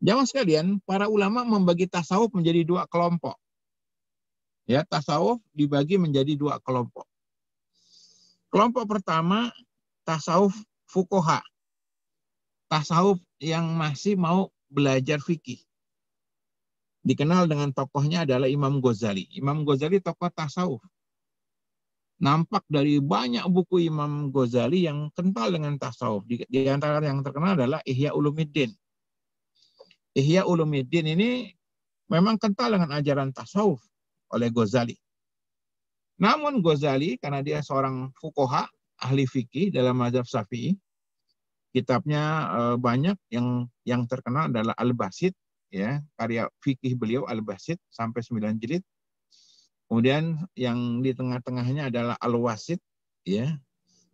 Jamaah sekalian, para ulama membagi tasawuf menjadi dua kelompok. Ya, tasawuf dibagi menjadi dua kelompok. Kelompok pertama, tasawuf fuqaha. Tasawuf yang masih mau belajar fikih. Dikenal dengan tokohnya adalah Imam Ghazali. Imam Ghazali tokoh tasawuf. Nampak dari banyak buku Imam Ghazali yang kental dengan tasawuf. Di antara yang terkenal adalah Ihya Ulumuddin. Ihya Ulumuddin ini memang kental dengan ajaran tasawuf oleh Ghazali. Namun Ghazali, karena dia seorang fuqaha, ahli fikih dalam mazhab Syafi'i, kitabnya banyak, yang terkenal adalah Al-Basit, ya, karya fikih beliau Al-Basit sampai 9 jilid. Kemudian yang di tengah-tengahnya adalah Al-Wasit, ya,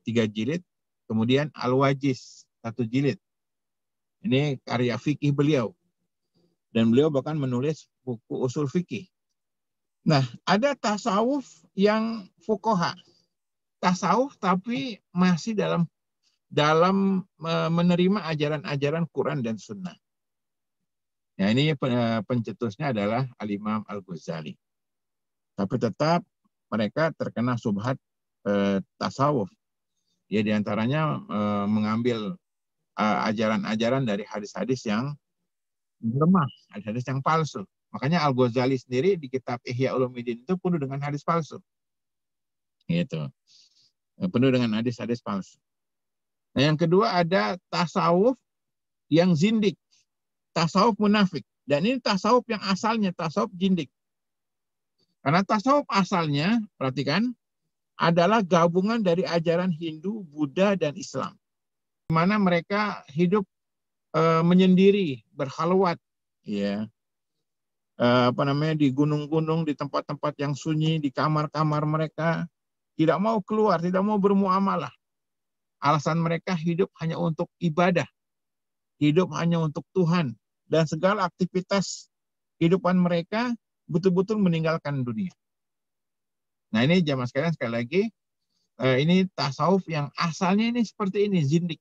3 jilid. Kemudian Al-Wajiz, 1 jilid. Ini karya fikih beliau. Dan beliau bahkan menulis buku usul fikih. Nah, ada tasawuf yang fuqaha. Tasawuf tapi masih dalam menerima ajaran-ajaran Quran dan Sunnah. Nah, ini pencetusnya adalah Al-Imam Al-Ghazali. Tapi tetap mereka terkena subhat tasawuf. Ya, diantaranya mengambil ajaran-ajaran dari hadis-hadis yang lemah, hadis-hadis yang palsu. Makanya Al-Ghazali sendiri di kitab Ihya Ulumuddin itu penuh dengan hadis palsu. Gitu. Penuh dengan hadis-hadis palsu. Nah, yang kedua ada tasawuf yang zindik. Tasawuf munafik. Dan ini tasawuf yang asalnya tasawuf zindik. Karena tasawuf asalnya, perhatikan, adalah gabungan dari ajaran Hindu, Buddha, dan Islam. Di mana mereka hidup menyendiri, berkhalwat, ya, di gunung-gunung, di tempat-tempat yang sunyi, di kamar-kamar mereka, tidak mau keluar, tidak mau bermuamalah. Alasan mereka hidup hanya untuk ibadah, hidup hanya untuk Tuhan, dan segala aktivitas kehidupan mereka betul-betul meninggalkan dunia. Nah, ini jamaah sekalian, sekali lagi, ini tasawuf yang asalnya ini seperti ini, zindik.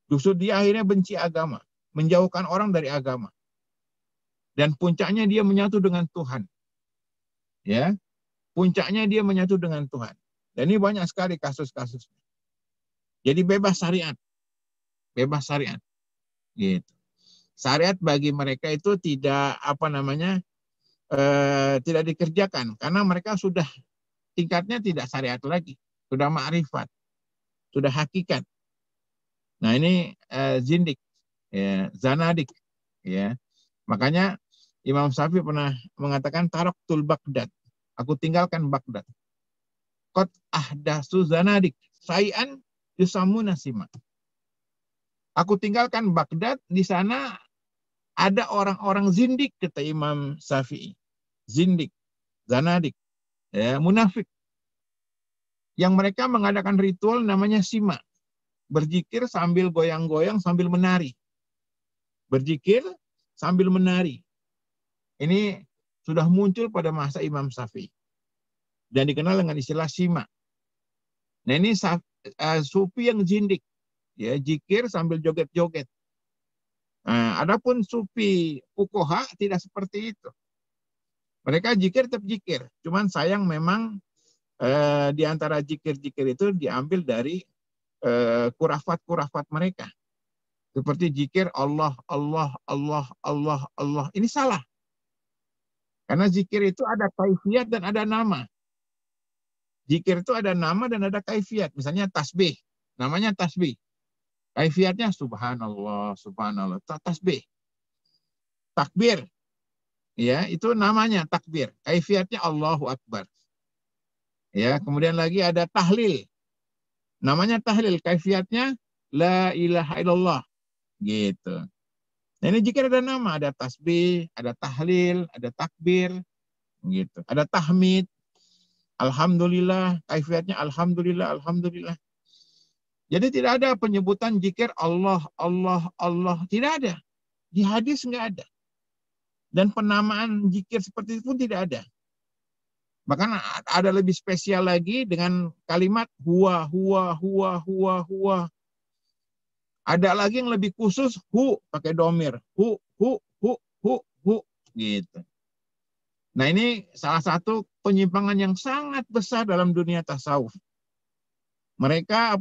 Justru dia akhirnya benci agama, menjauhkan orang dari agama. Dan puncaknya dia menyatu dengan Tuhan. Ya, puncaknya dia menyatu dengan Tuhan. Dan ini banyak sekali kasus-kasusnya. Jadi bebas syariat. Bebas syariat. Gitu. Syariat bagi mereka itu tidak tidak dikerjakan karena mereka sudah tingkatnya tidak syariat lagi, sudah ma'rifat, sudah hakikat. Nah, ini zindik, ya, zanadik, ya. Makanya Imam Syafi'i pernah mengatakan taraktul Baghdad, aku tinggalkan Baghdad. Qad ahdatsu zanadik, sayan yusamuna sima. Aku tinggalkan Baghdad, di sana ada orang-orang zindik, kata Imam Syafi'i. Zindik, zanadik, ya, munafik. Yang mereka mengadakan ritual namanya sima. Berzikir sambil goyang-goyang, sambil menari. Berzikir sambil menari. Ini sudah muncul pada masa Imam Syafi'i. Dan dikenal dengan istilah sima. Nah, ini sufi yang zindik. Ya, zikir sambil joget-joget. Nah, adapun sufi fuqaha tidak seperti itu. Mereka zikir tetap zikir. Cuman sayang memang di antara zikir-zikir itu diambil dari kurafat-kurafat mereka. Seperti zikir Allah, Allah, Allah, Allah, Allah. Ini salah. Karena zikir itu ada kaifiat dan ada nama. Zikir itu ada nama dan ada kaifiat. Misalnya tasbih. Namanya tasbih. Kaifiatnya subhanallah, subhanallah. Tasbih. Takbir. Ya, itu namanya takbir. Kaifiatnya Allahu Akbar. Ya, kemudian lagi ada tahlil. Namanya tahlil, kaifiatnya la ilaha illallah. Gitu. Nah, ini jika ada nama, ada tasbih, ada tahlil, ada takbir, gitu. Ada tahmid, alhamdulillah, kaifiatnya alhamdulillah, alhamdulillah. Jadi tidak ada penyebutan zikir Allah, Allah, Allah, tidak ada. Di hadis nggak ada. Dan penamaan zikir seperti itu pun tidak ada. Bahkan ada lebih spesial lagi dengan kalimat huwa, huwa, huwa, huwa, huwa. Ada lagi yang lebih khusus, pakai domir. Hu, gitu. Nah ini salah satu penyimpangan yang sangat besar dalam dunia tasawuf. Mereka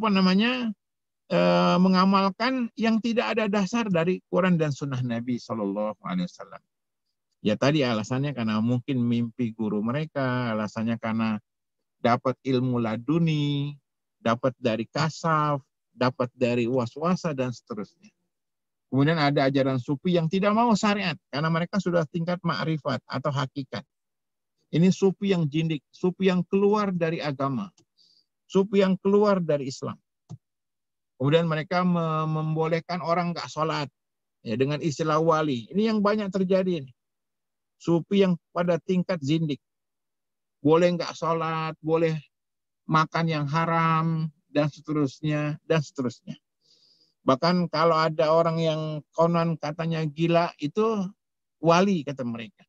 mengamalkan yang tidak ada dasar dari Quran dan Sunnah Nabi Shallallahu Alaihi Wasallam. Ya tadi alasannya karena mungkin mimpi guru mereka, alasannya karena dapat ilmu laduni, dapat dari kasaf, dapat dari was-wasa dan seterusnya. Kemudian ada ajaran sufi yang tidak mau syariat karena mereka sudah tingkat ma'rifat atau hakikat. Ini sufi yang jindik, sufi yang keluar dari agama, sufi yang keluar dari Islam. Kemudian mereka membolehkan orang nggak sholat ya, dengan istilah wali. Ini yang banyak terjadi. Sufi yang pada tingkat zindik. Boleh nggak sholat, boleh makan yang haram, dan seterusnya, dan seterusnya. Bahkan kalau ada orang yang konon katanya gila, itu wali kata mereka.